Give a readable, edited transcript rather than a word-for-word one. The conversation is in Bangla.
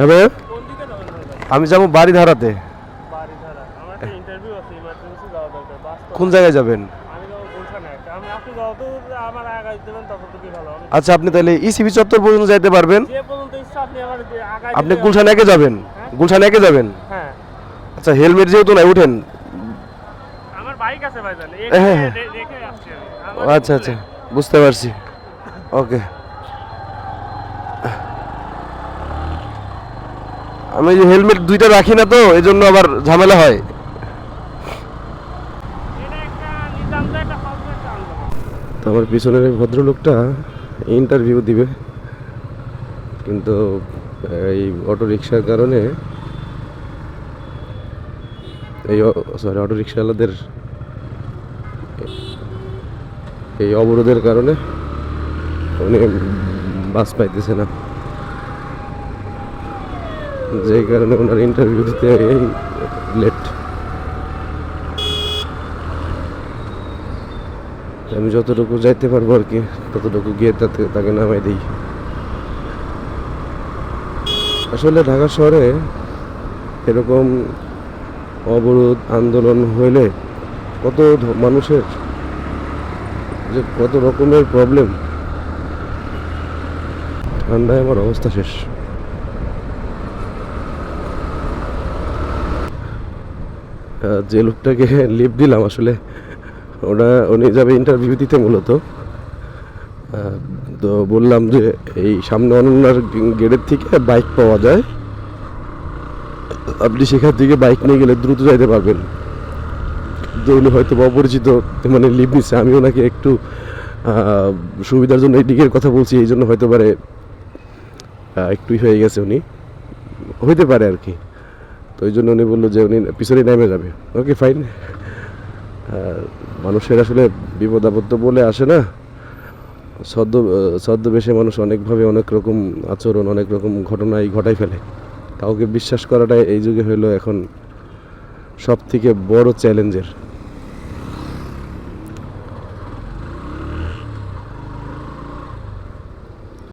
হ্যাঁ ভাইয়া, আমি যাবো বাড়ি ধারাতে। কোন জায়গায় যাবেন? আচ্ছা, আপনি তাহলে ইসিবি চত্বর পর্যন্ত যাইতে পারবেন? আপনি গুলশান একে যাবেন? গুলশান একে যাবেন? আচ্ছা, হেলমেট যেহেতু নাই, উঠেন। হ্যাঁ হ্যাঁ, আচ্ছা আচ্ছা, বুঝতে পারছি। ওকে, আমি হেলমেট দুইটা রাখি না তো, এই জন্য আবার ঝামেলা হয়। তো আমার পিছনের এই ভদ্রলোকটা ইন্টারভিউ দিবে, কিন্তু এই অটো রিক্সার কারণে, এই সরি অটো রিক্সাওয়ালাদের এই অবরোধের কারণে উনি বাস পাইতেছে না, যেই কারণে ওনার ইন্টারভিউ দিতে এই লেট। আমি যতটুকু যাইতে পারবো আর কি, ততটুকু গিয়ে তাকে নামাই দিই। আসলে ঢাকা শহরে এরকম অবরোধ আন্দোলন হইলে কত মানুষের যে কত রকমের প্রবলেম। ঠান্ডায় আমার অবস্থা শেষ। যে লোকটাকে লিফট দিলাম, আসলে উনি যাবে ইন্টারভিউ দিতে মূলত। তো বললাম যে এই সামনে অনন্যার গেটের থেকে বাইক পাওয়া যায়, আপনি সেখান থেকে বাইক নিয়ে গেলে দ্রুত যাইতে পারবেন। তো উনি হয়তো অপরিচিত, মানে লিফট নিচ্ছে, আমি ওনাকে একটু সুবিধার জন্য এই দিকের কথা বলছি, এই জন্য হয়তো পারে একটুই হয়ে গেছে, উনি হইতে পারে আর কি। তো ওই জন্য উনি বললো যে উনি পিছনে নেমে যাবে। ওকে, ফাইন। মানুষের আসলে বিপদ আপদ তো বলে আসে না, ছদ্মবেশে মানুষ অনেকভাবে অনেক রকম আচরণ, অনেক রকম ঘটনাই ঘটাই ফেলে। কাউকে বিশ্বাস করাটা এই যুগে হইলো এখন সব থেকে বড় চ্যালেঞ্জের।